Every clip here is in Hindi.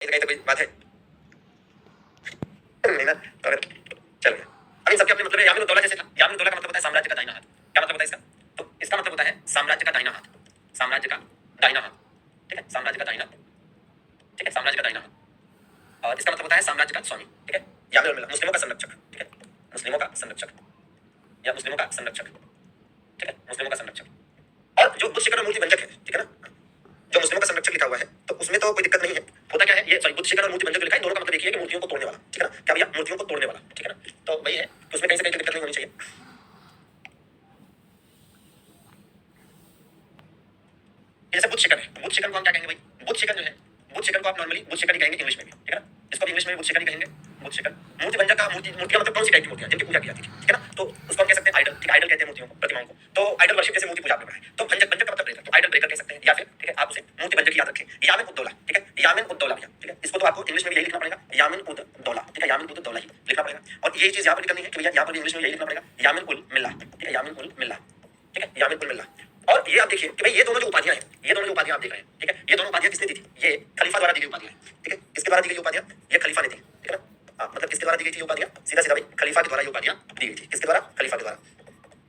ये कहीं तो कोई बात है नहीं ना, तो अगर चल गया। अब इन सबके अपने मतलब है। यामिन उद्दौला जैसे था, यामिन उद्दौला का मतलब होता है साम्राज्य का दाहिना हाथ। क्या मतलब होता है इसका? तो इसका मतलब होता है साम्राज्य का दाहिना हाथ, साम्राज्य का दाहिना हाथ, ठीक है, साम्राज्य का दाहिना, ठीक है, साम्राज्य का दाहिना हाथ। और इसका मतलब होता है साम्राज्य का स्वामी, ठीक है, यामिन उल मिल्ला, मुस्लिमों का संरक्षक, ठीक है, मुस्लिमों का संरक्षक या मुस्लिमों का संरक्षक, ठीक है, मुस्लिमों का संरक्षक। और जो बुद्ध शिखर और मूर्ति भंजक है, ठीक है ना, जो मुस्लिमों का संरक्षक लिखा हुआ है, तो उसमें तो कोई दिक्कत नहीं है। होता क्या है, ये सॉरी बुद्ध शिखर और मूर्ति भंजक लिखा है, दोनों का मतलब एक ही है कि मूर्तियों को तोड़ने वाला, ठीक है ना, क्या भैया, मूर्तियों को तोड़ने वाला, ठीक है ना, तो वही है कि उसमें कहीं से कहीं दिक्कत नहीं होनी चाहिए। जैसे बुद्ध शिखर है, बुद्ध शिखर को हम क्या कहेंगे भाई? बुद्ध शिखर जो है, बुद्ध शिखर को आप नॉर्मली बुद्ध शिखर ही कहेंगे इंग्लिश में भी, ठीक है ना, इसको भी इंग्लिश में भी बुद्ध शिखर ही कहेंगे, बुद्ध शिखर। मूर्ति भंजक का मूर्ति, मूर्ति का मतलब कौन सी टाइप की मूर्तियां जिनकी पूजा की जाती है, ठीक है ना, तो उसको हम कह सकते हैं आइडल, ठीक है, आइडल कहते हैं मूर्तियों को, प्रतिमाओं को। तो आइडल वर्शिप जैसे मूर्ति पूजा में है, तो भंजक, भंजक का मतलब ब्रेकर, तो आइडल ब्रेकर कह सकते हैं, या फिर ठीक है आप उसे मूर्ति भंजक याद रखें। यामिन उद्दौला, ठीक है, यामिन उद्दौला भैया, ठीक है, इसको तो आपको इंग्लिश में भी यही लिखना पड़ेगा, यामिन उद्दौला, ठीक है, यामिन उद्दौला ही लिखना पड़ेगा। और यही चीज यहाँ पर करनी है कि भैया यहाँ पर इंग्लिश में यही लिखना पड़ेगा, यामिन उल मिल्ला, ठीक है, यामिन उल मिल्ला, ठीक है, यामिन उल मिल्ला। और ये आप देखिए कि भाई ये दोनों जो उपाधियां हैं, ये दोनों जो उपाधियां आप देख रहे हैं, ठीक है, ये दोनों उपाधियां किसने दी थी? ये खलीफा द्वारा दी गई उपाधियां, ठीक है, किसके द्वारा दी गई उपाधियां? ये खलीफा ने दी, ठीक है ना, हाँ, मतलब किसके द्वारा दी गई थी उपाधियां? सीधा सीधा भाई खलीफा के द्वारा ये उपाधियां दी गई थी। किसके द्वारा? खलीफा के द्वारा,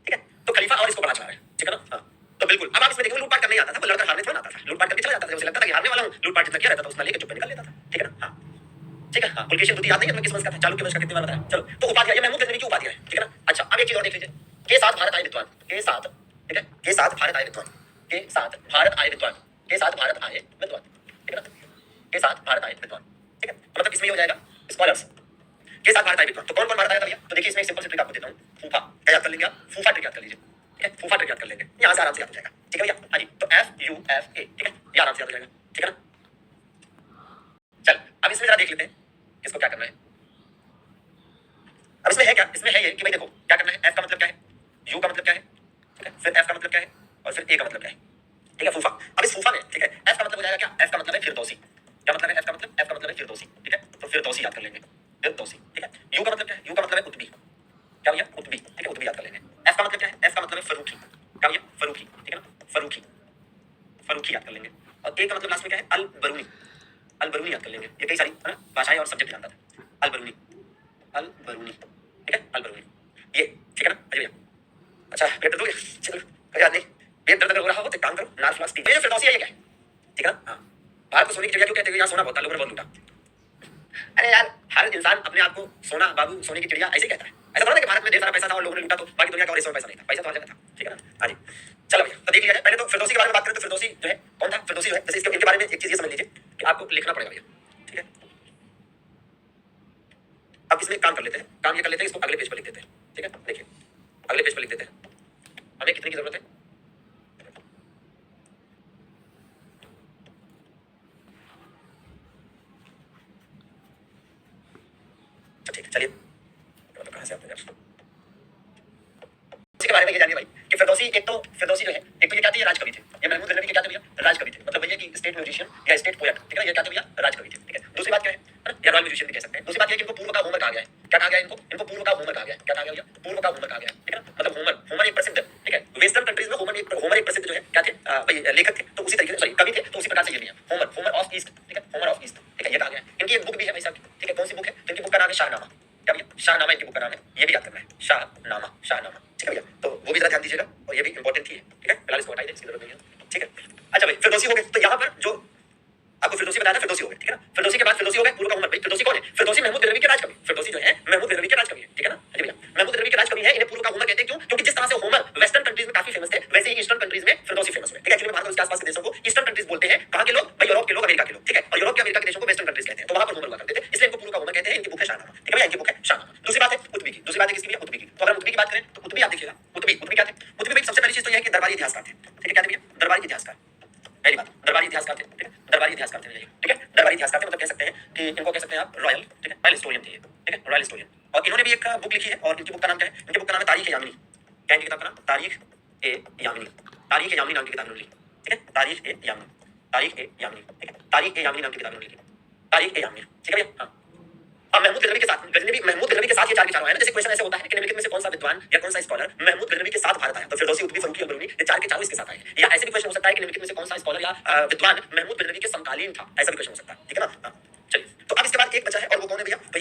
ठीक है। तो खलीफा और इसको बड़ा चला रहा है, ठीक है ना, हाँ। तो बिल्कुल अब आप इसमें देखो लूटपाट करने ही आता था, वो लड़का हारने थोड़ा आता था, लूटपाट करके चला जाता था, उसे लगता था कि हारने वाला हूँ, लूटपाट जितना किया रहता था उतना लेके चुप लेकर लेता था, ठीक है ना, हाँ, ठीक है, हाँ। पुलकेशिन द्वितीय याद नहीं है तुम्हें किस वंश का था? चालुक्य वंश का कितने वाला था? चलो, तो उपाधियां, ये महमूद गजनवी की उपाधियां है, ठीक है ना। अच्छा, अब एक चीज और देख लीजिए, के साथ भारत आए विद्वान, के साथ, ठीक है, के साथ भारत आए विद्वान, के साथ भारत आए विद्वान, के साथ भारत आए विद्वान, ठीक है ना, के साथ भारत आए विद्वान, ठीक है, तो मतलब इसमें ये हो जाएगा स्कॉलर्स, के साथ भारत आए विद्वान। तो कौन कौन भारत आया था भैया? तो देखिए इसमें एक सिंपल सी ट्रिक आपको देता हूँ, फूफा, क्या याद कर लेंगे आप? फूफा ट्रिक याद कर लीजिए, ठीक है, फूफा ट्रिक याद कर लेंगे, यहाँ से आराम से याद हो जाएगा, ठीक है भैया, हाँ जी, तो FUFA, ठीक है, ये आराम से याद हो जाएगा, ठीक है ना। चल अब इसमें जरा देख लेते हैं किसको क्या करना है। अब इसमें है क्या? इसमें है ये कि भाई देखो क्या करना है, F का मतलब क्या है, U का मतलब क्या है, ठीक है, फिर F का मतलब क्या है, और फिर A का मतलब क्या है, ठीक है, फूफा। अब इस फूफा में, ठीक है, F का मतलब हो जाएगा क्या? F का मतलब है फिरदौसी। क्या मतलब है F का मतलब? F का मतलब है फिरदौसी, ठीक है, तो फिरदौसी याद कर लेंगे, फिरदौसी, ठीक है। U का मतलब क्या है? U का मतलब है कुतुबी, क्या भैया? कुतुबी, ठीक है, कुतुबी याद कर लेंगे। F का मतलब क्या है? F का मतलब है फरूखी, क्या भैया? फरूखी, ठीक है ना, फरूखी, फरूखी याद कर लेंगे। और A का मतलब लास्ट में क्या है? अल बरूनी, अल बरूनी याद कर लेंगे। ये कई सारी है ना भाषाएं और सब्जेक्ट जानता था, अल बरूनी, अल बरूनी, ठीक है, अल बरूनी, ये ठीक है ना। अजय भैया, अच्छा पेट दर्द हो गया, चलो कोई बात नहीं, पेट दर्द अगर हो रहा हो तो काम करो, नार फ्लास पी। ये फिरदौसी है, ये क्या है, ठीक है ना, हाँ। भारत को सोने की चिड़िया क्यों कहते हैं? यहाँ सोना बहुत था, लोगों ने बहुत लूटा। अरे यार, हर इंसान अपने आप को सोना बाबू, सोने की चिड़िया ऐसे कहता है। ऐसा थोड़ा ना कि भारत में ढेर सारा पैसा था और लोगों ने लूटा तो बाकी दुनिया का और हिस्सों में पैसा नहीं था, पैसा तो हर जगह था, ठीक है ना, हाँ जी। चलो भैया, तो देख लिया जाए, पहले तो फिरदौसी के बारे में बात करें तो फिरदौसी जो है कौन था? फिरदौसी जो है, जैसे इसके इनके बारे में एक चीज ये समझ लीजिए कि आपको लिखना पड़ेगा भैया, ठीक है। अब इसमें काम कर लेते हैं, काम ये कर लेते हैं, इसको अगले पेज पर लिख देते हैं, ठीक है, देखिए अगले पेज पर लिख देते हैं। हमें कितने की जरूरत है? ठीक है, चलिए तो कहाँ से आते हैं यार, इसके बारे में ये जानिए भाई कि फिरदौसी एक तो फिरदौसी जो है, एक तो ये क्या थे? ये राजकवि थे। ये महमूद गजनवी के क्या थे भैया? राजकवि थे, मतलब भैया कि स्टेट म्यूजिशियन या स्टेट पोएट, ठीक है ना, ये क्या थे भैया? राजकवि थे, ठीक है। दूसरी बात क्या है ना, या रॉयल म्यूजिशियन भी कह सकते हैं। दूसरी बात ये कि इनको पूर्व का होमर कहा गया है। क्या कहा गया है इनको? इनको पूर्व का होमर कहा गया है। क्या कहा गया भैया? पूर्व का होमर कहा गया है, ठीक है ना, मतलब होमर, होमर एक प्रसिद्ध, ठीक है, वेस्टर्न कंट्रीज में होमर एक प्रसिद्ध जो है क्या थे भाई लेखक थे, तो उसी तरीके से सॉरी कवि थे, तो उसी प्रकार से ये भी है होमर, होमर ऑफ ईस्ट, ठीक है, होमर ऑफ ईस्ट, ठीक है, ये कहा गया है। इनकी एक बुक भी है भाई साहब, ठीक है, कौन सी बुक है? तो इनकी बुक का नाम है शाहनामा, क्या भैया? शाहनामा इनकी बुक का नाम है, ये भी याद करना है, शाहनामा, शाहनामा, ठीक है भैया, तो वो भी जरा ध्यान दीजिएगा और ये भी इंपॉर्टेंट ही है, ठीक है, फिलहाल इसको हटाइए, इसकी जरूरत नहीं है, ठीक है। अच्छा भाई फिरदौसी हो गए, तो यहाँ पर जो आपको फिरदौसी बताया था, फिरदौसी हो गए, ठीक है ना। फिरदौसी के बाद फिरदौसी हो गए पूर्व का उमर भाई। फिरदौसी कौन है? फिरदौसी महमूद गजनवी के राजकवि, फिरदौसी जो है महमूद गजनवी के राजकवि है, ठीक है ना। अजय भैया, महमूद गजनवी के राजकवि है, इन्हें पूर्व का उमर कहते हैं, क्यों? क्योंकि जिस तरह से होमर वेस्टर्न कंट्रीज में काफी फेमस थे, वैसे ही ईस्टर्न कंट्रीज में फिरदौसी फेमस हुए, ठीक है। एक्चुअली भारत और उसके आसपास के देशों को ईस्टर्न कंट्रीज बोलते हैं। कहां के लोग भाई? यूरोप के लोग, अमेरिका के लोग, ठीक है, और यूरोप के अमेरिका के देशों को वेस्टर्न कंट्रीज कहते हैं, तो वहां पर होमर हुआ करते थे, इसलिए इनको पूर्व का उमर कहते हैं। इनकी बुक है शाहनामा, ठीक है भैया, इनकी बुक है शाहनामा। दूसरी बात है कुतुबी की, दूसरी बात है किसकी भैया? कुतुबी की। तो अगर हम कुतुबी की बात करें तो कुतुबी आप देखिएगा, कुतुबी, कुतुबी क्या थे? कुतुबी भाई सबसे पहली चीज तो यह है कि दरबारी इतिहासकार थे, ठीक है, क्या थे भैया? दरबारी इतिहासकार, पहली बात दरबारी इतिहासकार थे, ठीक है, दरबारी इतिहासकार थे, ठीक है, दरबारी इतिहासकार थे, मतलब कह सकते हैं कि इनको कह सकते हैं आप रॉयल, ठीक है, रॉयल हिस्टोरियन थे, ठीक है, रॉयल हिस्टोरियन। और इन्होंने भी एक बुक लिखी है, और इनकी बुक का नाम क्या है? इनकी बुक का नाम है तारीख ए यामिनी। क्या इनकी किताब का नाम? तारीख ए यामिनी, तारीख ए यामिनी नाम की किताब इन्होंने लिखी, ठीक है, तारीख ए यामिनी, तारीख ए यामिनी, ठीक है, तारीख ए यामिनी नाम की किताब इन्होंने लिखी, तारीख ए यामिनी, ठीक है भैया, हाँ। अब महमूद गजनवी के साथ, महमूद गजनवी के साथ ये चार विचार आए ना, जैसे क्वेश्चन ऐसे होता है कि निम्नलिखित में से कौन सा विद्वान या कौन सा स्कॉलर महमूद गजनवी के साथ भारत आया? तो फिरदौसी, कुतुबी, फरूकी, अलबरूनी, ये चार के चारों इसके साथ आए। या ऐसे भी क्वेश्चन हो सकता है कि निम्नलिखित में से कौन सा स्कॉलर या विद्वान महमूद गजनवी के समकालीन था, ऐसा भी क्वेश्चन हो सकता है, ठीक है ना, हाँ।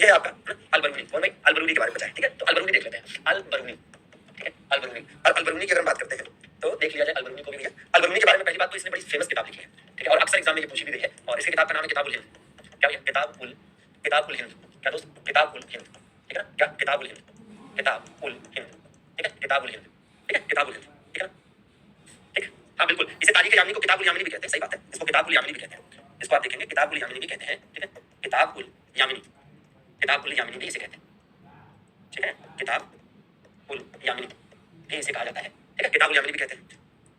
है आपका अल बरूनी। कौन भाई? अल बरूनी के बारे में बताया, ठीक है। तो अल बरूनी देख लेते हैं, अल बरूनी, ठीक है, अल बरूनी। और अल बरूनी की अगर हम बात करते हैं तो देख लिया जाए अल बरूनी को भी भैया। अल बरूनी के बारे में पहली बात तो इसने बड़ी फेमस किताब लिखी है, ठीक है, और अक्सर एग्जाम में ये पूछी भी गई है। और इसकी किताब का नाम है किताबुल हिंद। क्या भैया? किताब उल हिंद। क्या दोस्त? किताब उल हिंद, ठीक है ना? क्या? किताब उल हिंद, किताब उल हिंद, ठीक है, किताब उल हिंद, ठीक है, किताब उल हिंद, ठीक है ना? ठीक है, हाँ बिल्कुल। इसे तारीख यामिनी को किताब उल यामिनी भी कहते हैं, सही बात है, इसको किताब उल यामिनी भी कहते हैं। इसको आप देखेंगे किताब उल यामिनी भी कहते हैं, ठीक है, किताब उल यामिनी, किताब उल यामिनी भी इसे कहते हैं, ठीक है, किताब उल यामिनी भी इसे कहा जाता है, ठीक है, किताब उल यामिनी भी कहते हैं।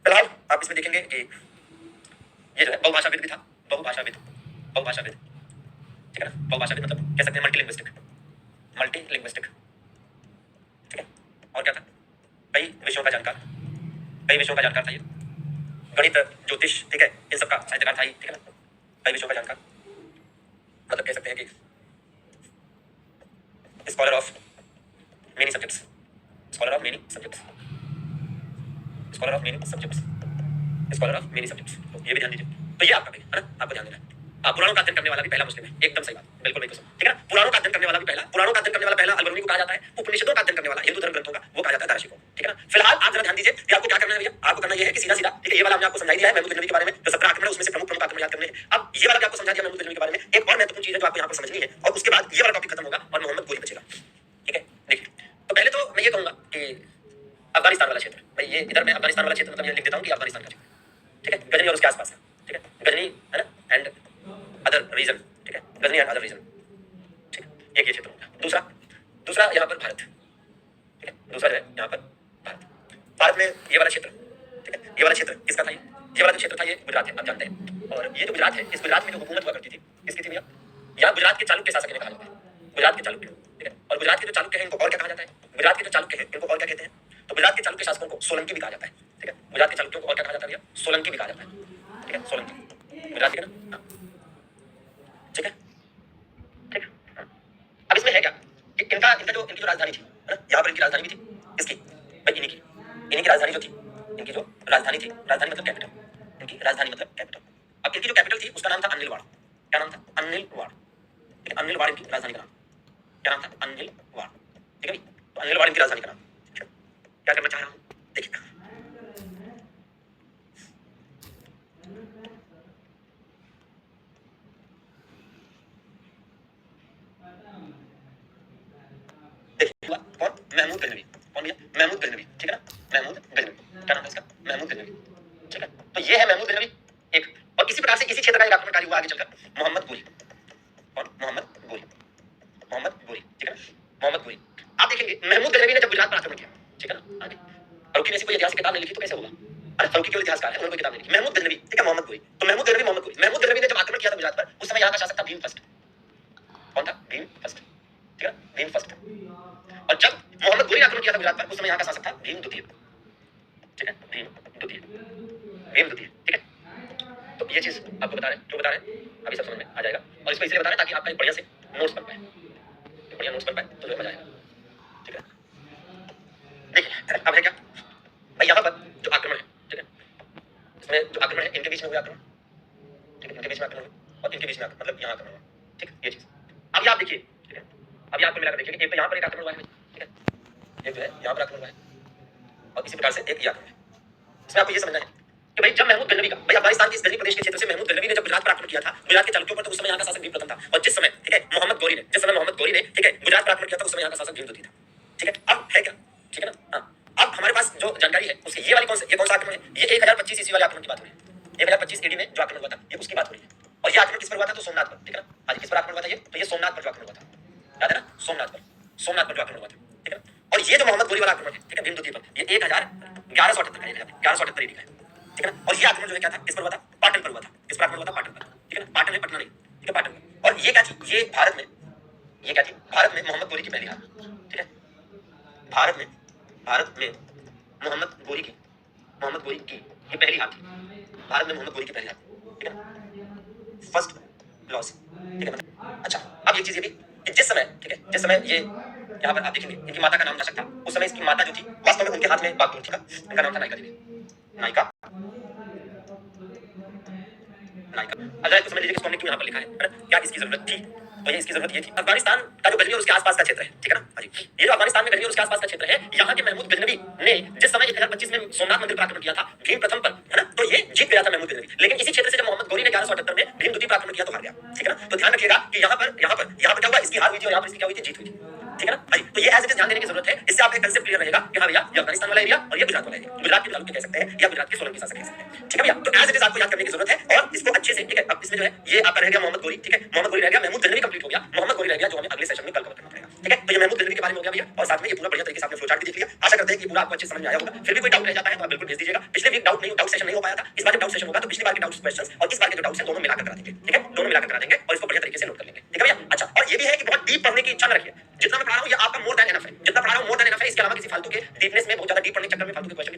फिलहाल आप इसमें देखेंगे कि ये जो है बहुभाषाविद भी था, बहुभाषाविद, बहुभाषाविद, ठीक है ना? बहुभाषाविद मतलब कह सकते हैं मल्टी लिंग्विस्टिक, मल्टी लिंग्विस्टिक, ठीक है। और क्या था? कई विषयों का जानकार, कई विषयों का जानकार था ये, गणित, ज्योतिष, ठीक है, इन सब का साहित्यकार था ये, ठीक है ना? कई विषयों का जानकार, मतलब कह सकते हैं कि scholar of many subjects, scholar of many subjects, scholar of many subjects, scholar of many subjects. तो ये भी ध्यान दीजिए। तो ये आपका है ना, आपको ध्यान देना है। पुराणों का अध्ययन करने वाला भी पहला मुस्लिम है, एकदम सही बात, बिल्कुल बिल्कुल, ठीक है ना? पुराणों का अध्ययन करने वाला भी पहला, पुराणों का अध्ययन करने वाला पहला अल बरूनी को कहा जाता है। उपनिषदों का अध्ययन करने वाला, हिंदू धर्म ग्रंथों का, वो कहा जाता है दाराशी को, ठीक है ना? फिलहाल आप जरा ध्यान दीजिए कि आपको क्या करना है भैया। आपको करना ये है कि सीधा सीधा, ठीक है, ये वाला हमने आपको समझा दिया है महमूद गजनवी के बारे में, जो 17 आक्रमण है उसमें से प्रमुख प्रमुख आक्रमण याद करने हैं। अब ये वाला भी आपको समझा दिया महमूद गजनवी के बारे में। एक और महत्वपूर्ण चीज है जो आपको यहाँ पर समझनी है, और उसके बाद ये वाला टॉपिक खत्म होगा और मोहम्मद गोरी बचेगा, ठीक है। देखिए, तो पहले तो मैं ये कहूंगा कि अफगानिस्तान वाला क्षेत्र, भाई ये इधर मैं अफगानिस्तान वाला क्षेत्र मतलब ये लिख देता हूँ कि अफगानिस्तान का क्षेत्र, ठीक है, गजनी और उसके आसपास का, ठीक है, गजनी है ना, एंड अदर रीजन, ठीक है, गजनी एंड अदर रीजन, ठीक है, एक ये क्षेत्र होगा। दूसरा, दूसरा यहाँ पर भारत, ठीक है, दूसरा जो है यहाँ पर भारत। भारत में ये वाला क्षेत्र, ठीक है, ये वाला क्षेत्र किसका था? ये वाला जो क्षेत्र था ये गुजरात है, आप जानते हैं। और ये जो गुजरात है, इस गुजरात में जो हुकूमत हुआ करती थी, किसकी थी भैया? यहाँ गुजरात के चालुक्य शासक इन्हें कहा जाता है, गुजरात के चालुक्य, ठीक है। और गुजरात के जो चालुक्य हैं इनको और क्या कहा जाता है? गुजरात के जो चालुक्य हैं इनको और क्या कहते हैं? तो गुजरात के चालुक्य शासकों को सोलंकी भी कहा जाता है, ठीक है। गुजरात के चालुक्यों को और क्या कहा जाता है भैया? सोलंकी भी कहा जाता है, ठीक है, सोलंकी, गुजरात के ना, ठीक है, ठीक है, हाँ। अब इसमें है क्या कि इनका इनका जो इनकी जो राजधानी थी, है ना, यहाँ पर इनकी राजधानी भी थी, किसकी? भाई इन्हीं की राजधानी जो थी, इनकी जो राजधानी थी, राजधानी मतलब कैपिटल, इनकी राजधानी मतलब कैपिटल। अब इनकी जो कैपिटल थी उसका नाम था अनिलवाड़। क्या नाम था? अनिलवाड़, ठीक है, अनिलवाड़ इनकी राजधानी का नाम। क्या नाम था? अनिलवाड़, ठीक है भाई। तो अनिलवाड़ इनकी राजधानी का नाम, ठीक है। क्या करना चाह रहा हूँ देखिए, कौन? महमूद गजनवी। कौन भैया? महमूद गजनवी, ठीक है ना, महमूद गजनवी। क्या नाम है इसका? महमूद गजनवी, ठीक है। तो ये है महमूद गजनवी एक। और इसी प्रकार से इसी क्षेत्र का एक आक्रमणकारी हुआ आगे चलकर, मोहम्मद गोरी। कौन? मोहम्मद गोरी, मोहम्मद गोरी, ठीक है ना, मोहम्मद गोरी। आप देखेंगे महमूद गजनवी ने जब गुजरात पर आक्रमण किया, ठीक है ना, आगे फरूकी ने ऐसी कोई ऐतिहासिक किताब नहीं लिखी तो कैसे होगा? अरे फरूकी केवल इतिहासकार है, उन्होंने कोई किताब नहीं लिखी। महमूद गजनवी, ठीक है, मोहम्मद गोरी। तो महमूद गजनवी, मोहम्मद गोरी, महमूद गजनवी ने जब आक्रमण किया था गुजरात पर, उस समय यहाँ का शासक था भीम फर्स्ट। कौन था? भीम फर्स्ट, ठीक है, भीम फर्स्ट। और जब मोहम्मद गोरी ने आक्रमण किया था गुजरात पर, उस समय यहाँ का शासक था भीम द्वितीय, ठीक है, भीम द्वितीय, भीम द्वितीय, ठीक है। तो ये चीज आपको बता रहे हैं, जो बता रहे हैं अभी सब समझ में आ जाएगा। और इसको इसलिए बता रहे हैं ताकि आपका एक बढ़िया से नोट्स बन पाए, बढ़िया नोट्स बन पाए तो जो मजा आएगा, ठीक है। देखिए अब है क्या भाई, यहाँ पर जो आक्रमण है, ठीक है, इसमें जो आक्रमण है इनके बीच में हुआ आक्रमण, ठीक है, इनके बीच में आक्रमण हुआ और इनके बीच में मतलब यहाँ आक्रमण हुआ, ठीक है, ये चीज। अब ये आप देखिए, ठीक है, अब ये आपको मिलाकर देखिए, एक तो यहाँ पर एक आक्रमण हुआ है, ठीक है, एक जो है यहाँ पर आक्रमण हुआ है और इसी प्रकार से एक ये आक्रमण है। इसमें आपको ये समझना है कि भाई जब महमूद गजनवी का, भाई अफगानिस्तान के इस गजनी प्रदेश के क्षेत्र से महमूद गजनवी ने जब गुजरात पर आक्रमण किया था, गुजरात के चालुक्यों पर, तो उस समय यहाँ का शासक भीम प्रथम था। और जिस समय, ठीक है, मोहम्मद गोरी ने, जिस समय मोहम्मद गोरी ने, ठीक है, गुजरात पर आक्रमण किया था, उस समय यहाँ का शासक भीम द्वितीय था, ठीक है। अब है क्या, ठीक है ना, हाँ। अब हमारे पास जो जानकारी है उसकी ये वाली ये कौन सा आक्रमण है? ये 1025 ईस्वी वाले आक्रमण की बात हो रही है। 1025 एडी में जो आक्रमण हुआ था, ये उसकी बात हो रही है। और ये आक्रमण किस पर हुआ था? तो सोमनाथ पर, ठीक है ना, आज किस पर आक्रमण हुआ था? ये तो ये सोमनाथ पर जो आक्रमण हुआ था, याद है ना, सोमनाथ पर, सोमनाथ पर जो आक्रमण हुआ था, ठीक है। और ये जो मोहम्मद गोरी वाला आक्रमण है, ठीक है, भीम द्वितीय पर, ये 1178 का, 1178 एडी का है, ठीक है ना। और ये आक्रमण जो है क्या था? किस पर हुआ था? पाटन पर हुआ था। किस पर आक्रमण हुआ था? पाटन पर, ठीक है ना, पाटन है, पटना नहीं, ठीक है, पाटन पर। और ये क्या थी? ये भारत में, ये क्या थी? भारत में मोहम्मद गोरी की पहली हार, ठीक है, भारत में मोहम्मद गोरी की, मोहम्मद गोरी की ये पहली हार थी, भारत में मोहम्मद गोरी की पहली हार, ठीक है, फर्स्ट लॉस, ठीक है। मतलब अच्छा, अब एक चीज ये भी कि जिस समय, ठीक है, जिस समय ये यहाँ पर आप देखेंगे इनकी माता का नाम नाशक था, उस समय इसकी माता जो थी वास्तव में उनके हाथ में बागडोर थी, इनका नाम था नायिका देवी, नायिका, नायिका। अगर इसको समझ लीजिए कि इसको हमने क्यों यहाँ पर लिखा है ना, क्या इसकी जरूरत थी? तो ये इसकी जरूरत ये थी। अफगानिस्तान का जो गजनी और उसके आसपास का क्षेत्र है, ठीक है ना, हाँ जी, ये जो अफगानिस्तान में गजनी और उसके आसपास का क्षेत्र है, यहाँ के महमूद गजनवी ने जिस समय 1025 में सोमनाथ मंदिर पर आक्रमण किया था भीम प्रथम पर, है ना, तो ये जीत गया था महमूद गजनवी। लेकिन इसी क्षेत्र से जब मोहम्मद गौरी ने 1178 में भीम द्वितीय पर आक्रमण किया तो हार गया, ठीक है ना। तो ध्यान रखिएगा कि यहाँ पर क्या हुआ, इसकी हार हुई थी और यहाँ पर इसकी क्या हुई थी, जीत हुई थी, ठीक है ना भाई। तो ये एज इट इज ध्यान देने की जरूरत है, इससे आपका कंसेप्ट क्लियर रहेगा कि हाँ भैया ये अफगानिस्तान वाला एरिया और ये गुजरात वाला एरिया, गुजरात के तालुके कह सकते हैं या गुजरात के सोलंकी शासक कह सकते हैं, ठीक है भैया। तो एज इट इज आपको याद करने की जरूरत है और इसको अच्छे से, ठीक है। अब इसमें जो है ये आपका रह गया मोहम्मद गौरी, ठीक है, मोहम्मद गौरी रह गया, महमूद गजनवी कंप्लीट हो गया, मोहम्मद गौरी रह गया जो हमें अगले सेशन में कल कवर करना पड़ेगा, ठीक है। तो ये महमूद गजनवी के बारे में हो गया भैया और साथ में ये पूरा बढ़िया तरीके से आपने फ्लो चार्ट भी देख लिया। आशा करते हैं कि पूरा आपको अच्छे समझ में आया होगा। फिर भी कोई डाउट रह जाता है तो आप बिल्कुल भेज दीजिएगा। पिछले वीक डाउट सेशन नहीं हो पाया था, इस बार जब डाउट सेशन होगा तो पिछली बार के डाउट्स क्वेश्चंस और इस बार के जो डाउट्स हैं दोनों मिलाकर करा देंगे, ठीक है, दोनों मिलाकर करा देंगे और इसको बढ़िया तरीके से नोट कर लेंगे, ठीक है भैया। अच्छा, और ये भी है कि बहुत डीप पढ़ने की इच्छा न रखिए, जितना मैं पढ़ा रहा हूं ये आपका मोर देन एनफ है, जितना पढ़ा रहा हूं मोर देन एनफ है। इसके अलावा किसी फालतू के डीपनेस में बहुत ज्यादा डीप पढ़ने के चक्कर में, फालतू के क्वेश्चन के